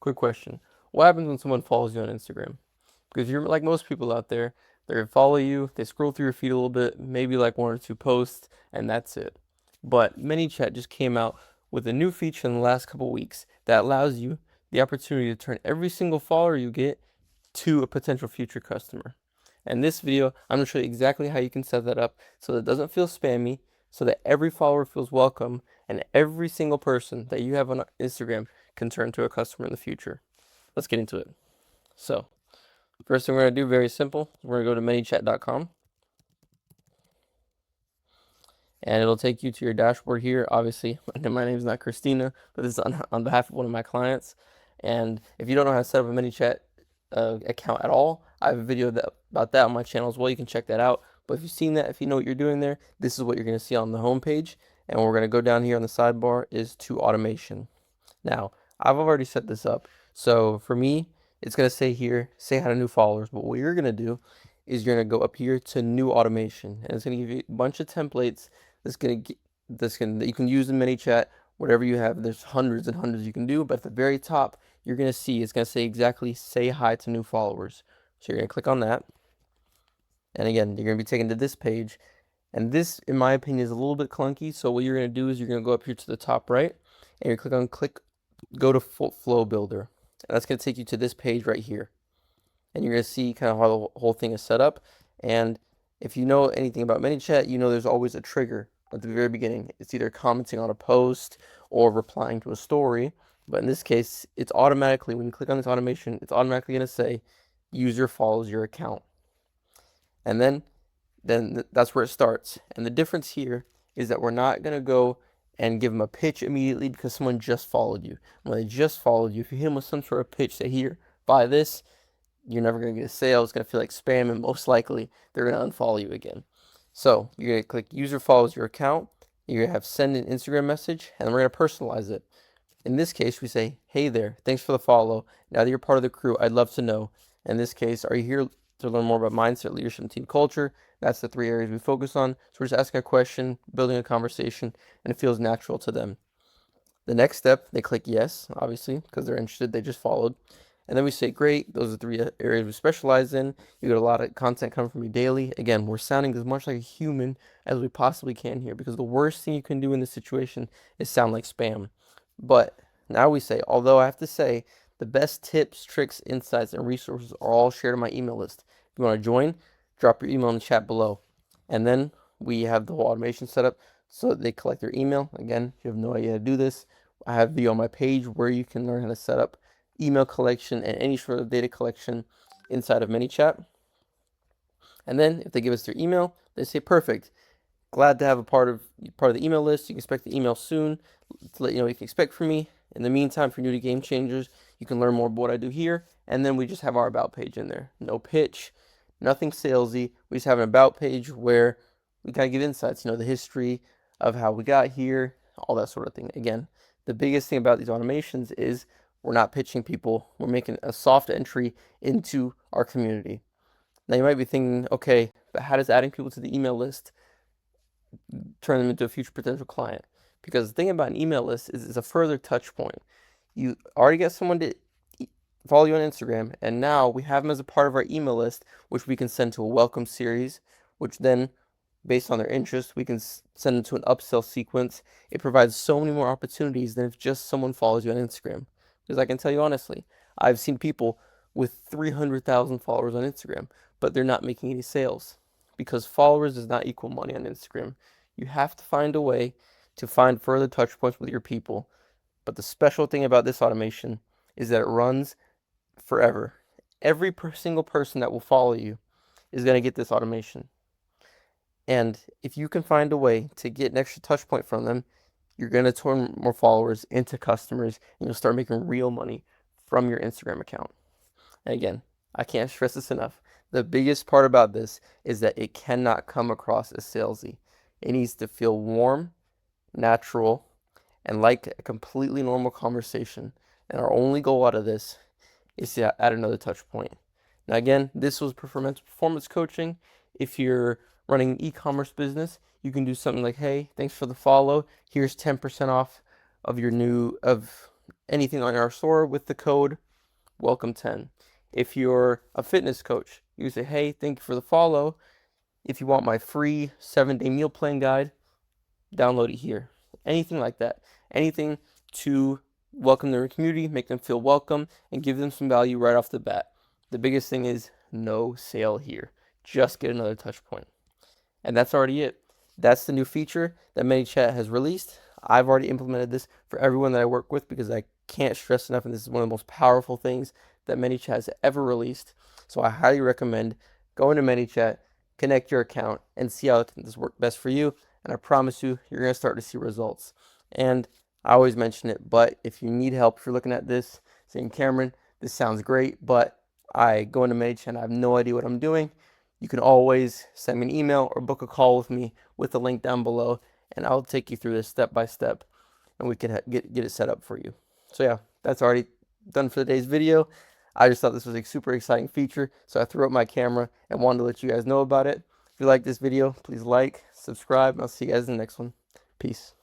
Quick question. What happens when someone follows you on Instagram? Because you're like most people out there, they're gonna follow you, they scroll through your feed a little bit, maybe like one or two posts, and that's it. But ManyChat just came out with a new feature in the last couple weeks that allows you the opportunity to turn every single follower you get to a potential future customer. And this video, I'm gonna show you exactly how you can set that up so that it doesn't feel spammy, so that every follower feels welcome, and every single person that you have on Instagram can turn to a customer in the future. Let's get into it. So, first thing we're going to do, very simple. We're going to go to ManyChat.com. And it'll take you to your dashboard here. Obviously, my name is not Christina, but this is on behalf of one of my clients. And if you don't know how to set up a ManyChat account at all, I have a video about that on my channel as well. You can check that out. But if you've seen that, if you know what you're doing there, this is what you're going to see on the home page. And what we're going to go down here on the sidebar is to automation. Now, I've already set this up. So for me, it's going to say here, say hi to new followers. But what you're going to do is you're going to go up here to new automation. And it's going to give you a bunch of templates that you can use in ManyChat, whatever you have. There's hundreds and hundreds you can do. But at the very top, you're going to see it's going to say exactly say hi to new followers. So you're going to click on that. And again, you're going to be taken to this page. And this, in my opinion, is a little bit clunky. So what you're going to do is you're going to go up here to the top right, and you go to Flow Builder. And that's going to take you to this page right here. And you're going to see kind of how the whole thing is set up. And if you know anything about ManyChat, you know there's always a trigger at the very beginning. It's either commenting on a post or replying to a story. But in this case, it's automatically, when you click on this automation, it's automatically going to say user follows your account. And then that's where it starts. And the difference here is that we're not going to go and give them a pitch immediately because someone just followed you. When they just followed you, if you hit them with some sort of pitch, say, here, buy this, you're never going to get a sale. It's going to feel like spam, and most likely they're going to unfollow you again. So you're going to click user follows your account. You're going to have send an Instagram message, and we're going to personalize it. In this case, we say, hey there, thanks for the follow. Now that you're part of the crew, I'd love to know. In this case, are you here to learn more about mindset, leadership, and team culture? That's the 3 areas we focus on. So we're just asking a question, building a conversation, and it feels natural to them. The next step, they click yes, obviously, because they're interested. They just followed. And then we say, great, those are 3 areas we specialize in. You get a lot of content coming from you daily. Again, we're sounding as much like a human as we possibly can here, because the worst thing you can do in this situation is sound like spam. But now we say, although I have to say, the best tips, tricks, insights, and resources are all shared in my email list. If you want to join, drop your email in the chat below. And then we have the whole automation set up so that they collect their email. Again, if you have no idea how to do this, I have a video on my page where you can learn how to set up email collection and any sort of data collection inside of ManyChat. And then if they give us their email, they say, perfect. Glad to have a part of the email list. You can expect the email soon to let you know what you can expect from me. In the meantime, if you're new to Game Changers, you can learn more about what I do here. And then we just have our about page in there. No pitch, nothing salesy. We just have an about page where we kind of give insights, the history of how we got here, all that sort of thing. Again, the biggest thing about these automations is we're not pitching people. We're making a soft entry into our community. Now you might be thinking, okay, but how does adding people to the email list turn them into a future potential client? Because the thing about an email list is it's a further touch point. You already get someone to follow you on Instagram, and now we have them as a part of our email list, which we can send to a welcome series, which then, based on their interest, we can send them to an upsell sequence. It provides so many more opportunities than if just someone follows you on Instagram. Because I can tell you honestly, I've seen people with 300,000 followers on Instagram, but they're not making any sales. Because followers does not equal money on Instagram. You have to find a way to find further touch points with your people. But the special thing about this automation is that it runs forever. Every single person that will follow you is going to get this automation. And if you can find a way to get an extra touch point from them, you're going to turn more followers into customers, and you'll start making real money from your Instagram account. And again, I can't stress this enough. The biggest part about this is that it cannot come across as salesy. It needs to feel warm, natural, and like a completely normal conversation. And our only goal out of this is to add another touch point. Now again, this was performance coaching. If you're running an e-commerce business, you can do something like, hey, thanks for the follow. Here's 10% off of your anything on our store with the code welcome10. If you're a fitness coach, you say, hey, thank you for the follow. If you want my free 7-day meal plan guide, download it here. Anything like that. Anything to welcome their community, make them feel welcome, and give them some value right off the bat. The biggest thing is no sale here. Just get another touch point. And that's already it. That's the new feature that ManyChat has released. I've already implemented this for everyone that I work with because I can't stress enough, and this is one of the most powerful things that ManyChat has ever released. So I highly recommend going to ManyChat, connect your account, and see how this works best for you. And I promise you, you're going to start to see results. And I always mention it, but if you need help, if you're looking at this, saying, Cameron, this sounds great, but I go into ManyChat and I have no idea what I'm doing, you can always send me an email or book a call with me with the link down below, and I'll take you through this step by step, and we can get it set up for you. So yeah, that's already done for today's video. I just thought this was a super exciting feature, so I threw up my camera and wanted to let you guys know about it. If you like this video, please like, subscribe, and I'll see you guys in the next one. Peace.